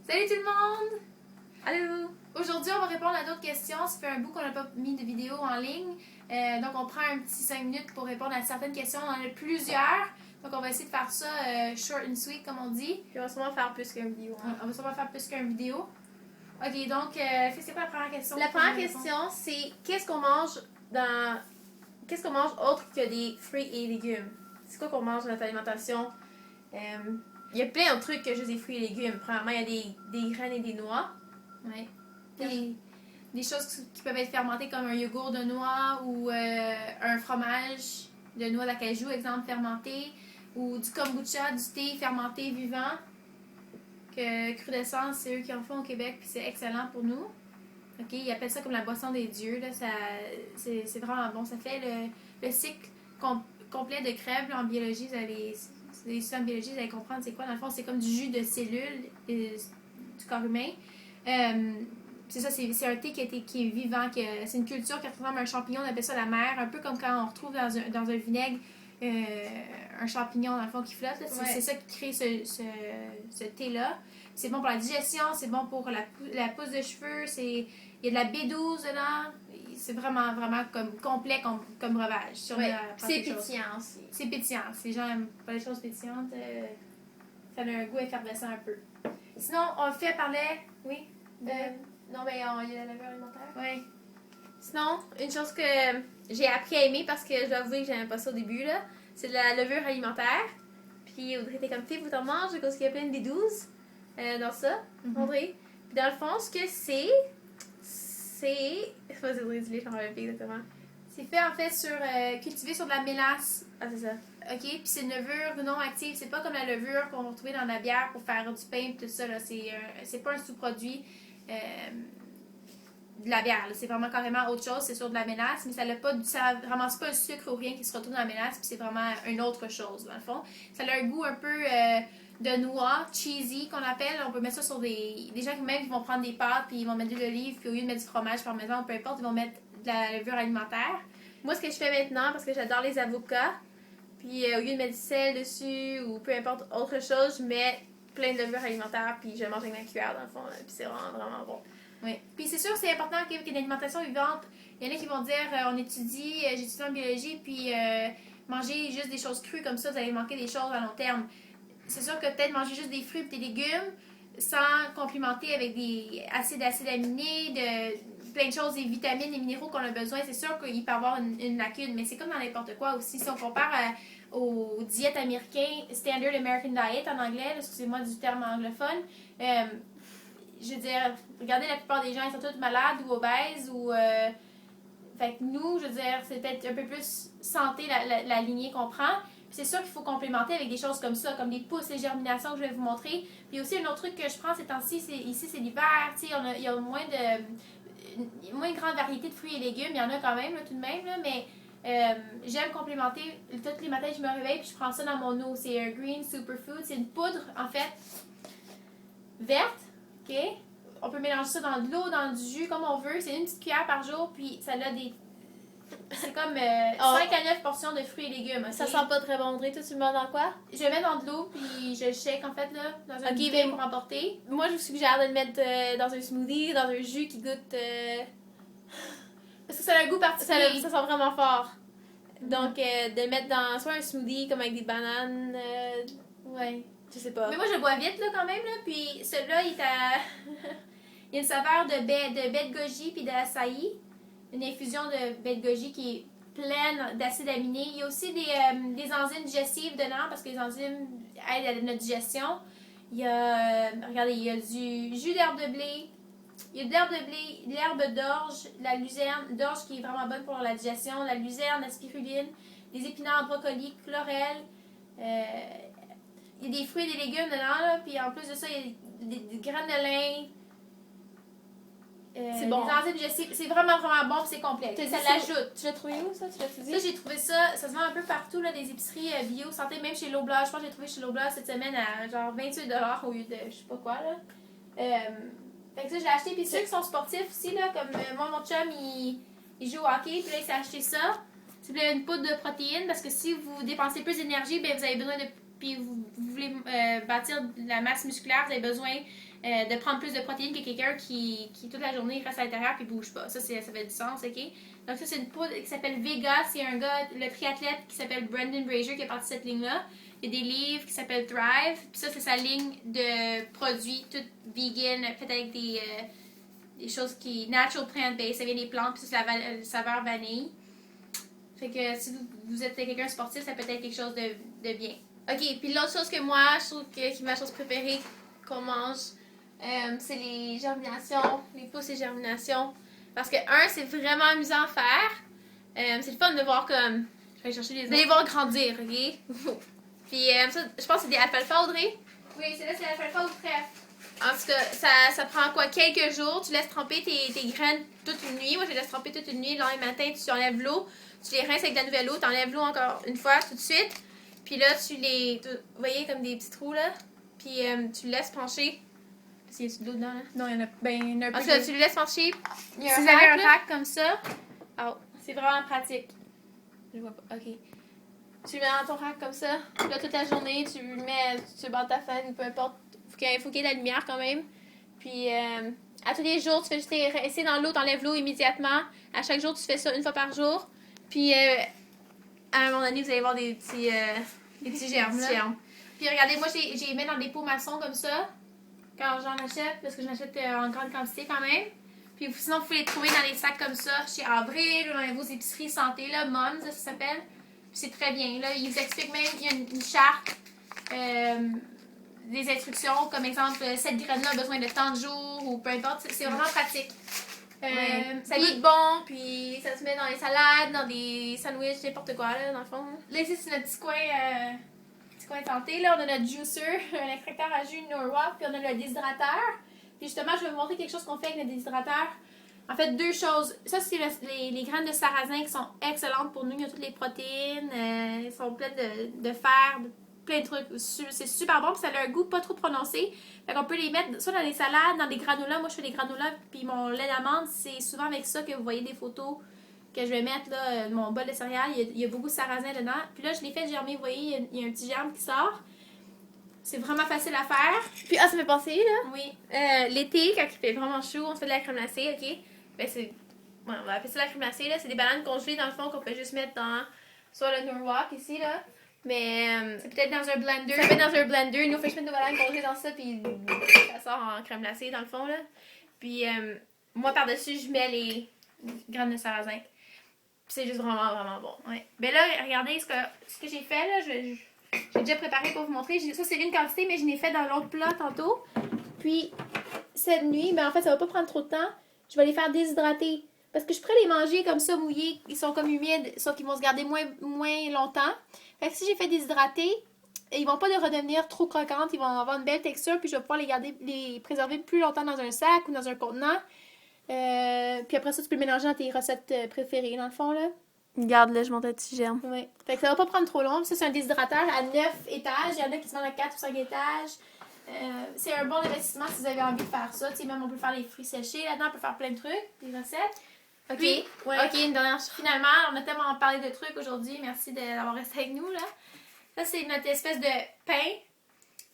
Salut tout le monde! Allô! Aujourd'hui, on va répondre à d'autres questions. Ça fait un bout qu'on n'a pas mis de vidéo en ligne. Donc, on prend un petit 5 minutes pour répondre à certaines questions. On en a plusieurs. Donc, on va essayer de faire ça short and sweet, comme on dit. Puis on va sûrement faire plus qu'une vidéo. Hein. On va sûrement faire plus qu'une vidéo. Ok, donc, c'est quoi la première question? La première question, c'est qu'est-ce qu'on mange autre que des fruits et légumes? C'est quoi qu'on mange dans notre alimentation? Il y a plein de trucs que juste des fruits et légumes. Premièrement, il y a des graines et des noix. Ouais. Des choses qui peuvent être fermentées comme un yogourt de noix ou un fromage de noix d'acajou, exemple, fermenté. Ou du kombucha, du thé fermenté vivant. Que Crudescence, c'est eux qui en font au Québec, puis c'est excellent pour nous. Ok, ils appellent ça comme la boisson des dieux. Là, c'est vraiment bon. Ça fait le cycle complet de crève là, en biologie. Vous allez, les étudiants de biologie, vous allez comprendre c'est quoi. Dans le fond, c'est comme du jus de cellules du corps humain. C'est ça, c'est un thé qui est vivant. C'est une culture qui ressemble à un champignon. On appelle ça la mer. Un peu comme quand on retrouve dans un vinaigre un champignon dans le fond qui flotte. C'est ça qui crée ce thé-là. C'est bon pour la digestion, c'est bon pour la pousse de cheveux, il y a de la B12 dedans. C'est vraiment, vraiment comme complet comme breuvage. Si c'est pétillant aussi. C'est pétillant. Si les gens n'aiment pas les choses pétillantes, ça a un goût effervescent un peu. Sinon, on parlait, oui? Non, mais il y a la levure alimentaire. Oui. Sinon, une chose que j'ai appris à aimer parce que je dois avouer que j'aimais pas ça au début, là, c'est de la levure alimentaire. Puis Audrey était comme, vous t'en manges parce qu'il y a plein de B12 dans ça, Audrey. Puis dans le fond, ce que c'est. Vas-y, Audrey, dis-le, je m'en rappelle plus exactement. C'est fait en fait cultivé sur de la mélasse. Ah, c'est ça. OK, puis c'est une levure non active. C'est pas comme la levure qu'on va retrouver dans la bière pour faire du pain et tout ça. Là. C'est pas un sous-produit de la bière. Là. C'est vraiment carrément autre chose. C'est sur de la mélasse, mais ça ramasse pas un sucre ou rien qui se retrouve dans la mélasse. Puis c'est vraiment une autre chose, dans le fond. Ça a un goût un peu de noix, cheesy qu'on appelle. On peut mettre ça sur des gens qui vont prendre des pâtes puis ils vont mettre de l'olive. Puis au lieu de mettre du fromage parmesan, peu importe, ils vont mettre de la levure alimentaire. Moi, ce que je fais maintenant, parce que j'adore les avocats, puis au lieu de mettre du sel dessus ou peu importe autre chose, je mets plein de levure alimentaire puis je mange avec ma cuillère dans le fond. Là, puis c'est vraiment, vraiment bon. Oui. Puis c'est sûr, c'est important qu'il y ait une alimentation vivante. Il y en a qui vont dire j'étudie en biologie, puis manger juste des choses crues comme ça, vous allez manquer des choses à long terme. C'est sûr que peut-être manger juste des fruits et des légumes sans complimenter avec des acides aminés, plein de choses, des vitamines, des minéraux qu'on a besoin, c'est sûr qu'il peut y avoir une lacune, mais c'est comme dans n'importe quoi aussi. Si on compare aux diètes américaines, Standard American Diet en anglais, excusez-moi du terme anglophone, je veux dire, regardez, la plupart des gens, ils sont tous malades ou obèses ou... fait que nous, je veux dire, c'est peut-être un peu plus santé la lignée qu'on prend. Puis c'est sûr qu'il faut complémenter avec des choses comme ça, comme des pousses et germinations que je vais vous montrer. Puis aussi, un autre truc que je prends ces temps-ci, ici c'est l'hiver, tu sais, il y a moins de grande variété de fruits et légumes. Il y en a quand même, là, tout de même, là, mais j'aime complémenter. Tous les matins, je me réveille puis je prends ça dans mon eau. C'est un Green Superfood. C'est une poudre, en fait, verte. OK? On peut mélanger ça dans de l'eau, dans du jus, comme on veut. C'est une petite cuillère par jour, puis ça a des... C'est comme 5 à 9 portions de fruits et légumes. Okay? Ça sent pas très bon, Audrey. Toi, tu le mets dans quoi? Je le mets dans de l'eau, puis je le shake, en fait, là, dans un bouteille pour emporter. Moi, je vous suggère de le mettre dans un smoothie, dans un jus qui goûte... Parce que ça a un goût particulier. Ça sent vraiment fort. Donc, de le mettre dans soit un smoothie, comme avec des bananes... Ouais. Je sais pas. Mais moi, je le bois vite, là, quand même, là. Puis celui-là, il y a une saveur de baie de goji puis d'acai. Une infusion de baie de goji qui est pleine d'acides aminés. Il y a aussi des enzymes digestives dedans parce que les enzymes aident à notre digestion. Regardez, il y a du jus d'herbe de blé. Il y a de l'herbe de blé, de l'herbe d'orge, la luzerne, d'orge qui est vraiment bonne pour la digestion, la luzerne, la spiruline, des épinards, brocoli, chlorelle. Il y a des fruits et des légumes dedans, là, puis en plus de ça, il y a des graines de lin. C'est bon. Des enzymes digestives. C'est vraiment, vraiment bon, puis c'est complet. Ça l'ajoute. Tu l'as trouvé où, ça? Tu l'as dit? Ça, j'ai trouvé ça. Ça se vend un peu partout, là, des épiceries bio, santé, même chez Loblaw. Je pense que j'ai trouvé chez Loblaw cette semaine à genre 28$ au lieu de je sais pas quoi, là. Fait que ça, j'ai acheté. Puis ceux qui sont sportifs aussi, là, comme moi, mon chum, il joue au hockey, puis là, il s'est acheté ça. C'est une poudre de protéines, parce que si vous dépensez plus d'énergie, ben vous avez besoin de puis vous voulez bâtir de la masse musculaire, vous avez besoin de prendre plus de protéines que quelqu'un qui toute la journée reste à l'intérieur puis bouge pas. Ça fait du sens, ok? Donc ça, c'est une poudre qui s'appelle Vega. C'est un gars, le triathlète qui s'appelle Brendan Brazier qui a parti cette ligne-là. Il y a des livres qui s'appellent Thrive. Puis ça, c'est sa ligne de produits, tout vegan, fait avec des choses qui... natural plant-based. Ça vient des plantes, puis ça, c'est la saveur vanille. Fait que si vous êtes quelqu'un sportif, ça peut être quelque chose de bien. Ok, puis l'autre chose que moi, je trouve qui est ma chose préférée qu'on mange, c'est les germinations, les pousses et germinations. Parce que, c'est vraiment amusant à faire. C'est le fun de voir comme... Je vais aller chercher les autres. De les voir grandir, ok? Puis ça, je pense que c'est des alfalfa, Audrey? Oui, c'est l'alfalfa au trèfle. En tout cas, ça prend quoi? Quelques jours. Tu laisses tremper tes graines toute une nuit. Moi, je les laisse tremper toute une nuit. Le lendemain matin, tu enlèves l'eau. Tu les rinces avec de la nouvelle eau. Tu enlèves l'eau encore une fois tout de suite. Puis là, vous voyez comme des petits trous là? Puis tu le laisses pencher. Il y a de l'eau dedans, là? Non, il y en a, un peu. En tout cas, tu le laisses pencher. Si vous avez un rack comme ça, c'est vraiment pratique. Je vois pas. Ok. Tu le mets dans ton rack comme ça. Là, toute la journée, tu le mets sur le bord de ta fenêtre ou peu importe. Faut qu'il y ait de la lumière quand même. Puis, à tous les jours, tu fais juste rincer dans l'eau, t'enlèves l'eau immédiatement. À chaque jour, tu fais ça une fois par jour. Puis, à un moment donné, vous allez voir des petits germes. Puis, regardez, moi, j'ai mis dans des pots maçons comme ça. Quand j'en achète, parce que j'en achète en grande quantité quand même. Puis sinon, vous pouvez les trouver dans des sacs comme ça, chez Avril, ou dans vos épiceries santé, là, Moms, ça s'appelle. Puis c'est très bien. Là, ils vous expliquent même, il y a une charte, des instructions, comme exemple, cette graine-là a besoin de tant de jours, ou peu importe. C'est vraiment pratique. Ça goûte bon, puis ça se met dans les salades, dans des sandwichs, n'importe quoi, là, dans le fond. Là, ici, c'est notre petit coin de santé. Là, on a notre juicer, un extracteur à jus Norwalk, puis on a le déshydrateur. Puis justement, je vais vous montrer quelque chose qu'on fait avec le déshydrateur. En fait, deux choses. Ça, c'est les graines de sarrasin qui sont excellentes pour nous. Il y a toutes les protéines, elles sont pleines de fer, plein de trucs. C'est super bon, puis ça a un goût pas trop prononcé. Fait qu'on peut les mettre soit dans des salades, dans des granolas. Moi, je fais des granolas, puis mon lait d'amande, c'est souvent avec ça que vous voyez des photos que je vais mettre là, mon bol de céréales. Il y a beaucoup de sarrasin dedans. Puis là, je l'ai fait germer, vous voyez, il y a un petit germe qui sort. C'est vraiment facile à faire. Puis, ça me fait penser, là. Oui. L'été, quand il fait vraiment chaud, on se fait de la crème glacée, ok? Ben, on va appeler ça la crème glacée, là. C'est des bananes congelées, dans le fond, qu'on peut juste mettre dans soit le Norwalk, ici, là. Mais c'est peut-être dans un blender. Ça peut être dans un blender. Nous, on fait juste mettre nos bananes congelées dans ça, puis ça sort en crème glacée, dans le fond, là. Puis, moi, par-dessus, je mets les graines de sarrasin. Puis c'est juste vraiment, vraiment bon. Ouais. Ben là, regardez ce que j'ai fait, là. J'ai déjà préparé pour vous montrer. Ça, c'est une quantité, mais je l'ai fait dans l'autre plat tantôt. Puis, cette nuit, ben en fait, ça va pas prendre trop de temps. Je vais les faire déshydrater. Parce que je pourrais les manger comme ça, mouillés. Ils sont comme humides, sauf qu'ils vont se garder moins longtemps. Fait que si j'ai fait déshydrater, ils vont pas redevenir trop croquantes. Ils vont avoir une belle texture. Puis, je vais pouvoir les préserver plus longtemps dans un sac ou dans un contenant. Puis après ça, tu peux le mélanger dans tes recettes préférées, dans le fond, là. Regarde, là, je monte un petit germe. Oui. Fait que ça va pas prendre trop long. Ça, c'est un déshydrateur à 9 étages. Il y en a qui se vendent à 4 ou 5 étages. C'est un bon investissement si vous avez envie de faire ça. Tu sais, même on peut faire les fruits séchés là-dedans. On peut faire plein de trucs, des recettes. OK. Puis, OK, une dernière chose. Finalement, on a tellement parlé de trucs aujourd'hui. Merci d'avoir resté avec nous, là. Ça, c'est notre espèce de pain.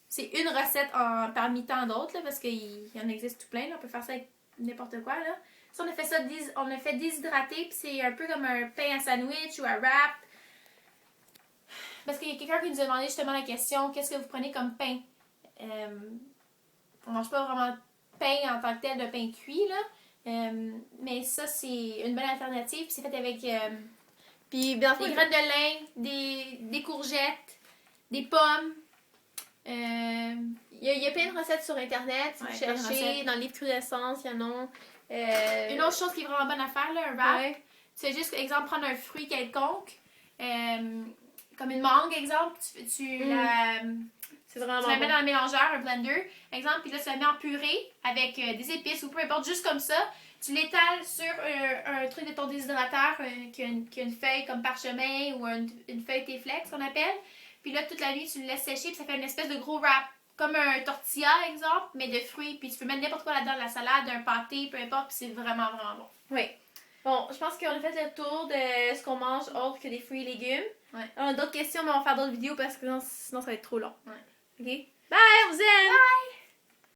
C'est une recette parmi tant d'autres, là, parce qu'il y en existe tout plein. Là. On peut faire ça avec n'importe quoi, là. Ça, on a fait déshydrater, puis c'est un peu comme un pain à sandwich ou un wrap. Parce qu'il y a quelqu'un qui nous a demandé justement la question, qu'est-ce que vous prenez comme pain? On mange pas vraiment pain en tant que tel, de pain cuit, là. Mais ça, c'est une bonne alternative. Puis c'est fait avec puis, des graines de lin, des courgettes, des pommes. Il y a plein de recettes sur Internet. Si vous cherchez, dans le livre Crudescence, il y en a. Une autre chose qui est vraiment bonne à faire, là, un wrap, c'est juste, exemple, prendre un fruit quelconque, comme une mangue, exemple, tu la mets dans le mélangeur, un blender, exemple, puis là, tu la mets en purée avec des épices ou peu importe, juste comme ça. Tu l'étales sur un truc de ton déshydrateur qui a une feuille comme parchemin ou une feuille T-flex qu'on appelle. Puis là, toute la nuit, tu le laisses sécher, puis ça fait une espèce de gros wrap. Comme un tortilla, exemple, mais de fruits. Puis tu peux mettre n'importe quoi là-dedans, de la salade, un pâté, peu importe, puis c'est vraiment, vraiment bon. Oui. Bon, je pense qu'on a fait le tour de ce qu'on mange autre que des fruits et légumes. Ouais. On a d'autres questions, mais on va faire d'autres vidéos parce que sinon ça va être trop long. Ouais. Ok? Bye, on vous aime!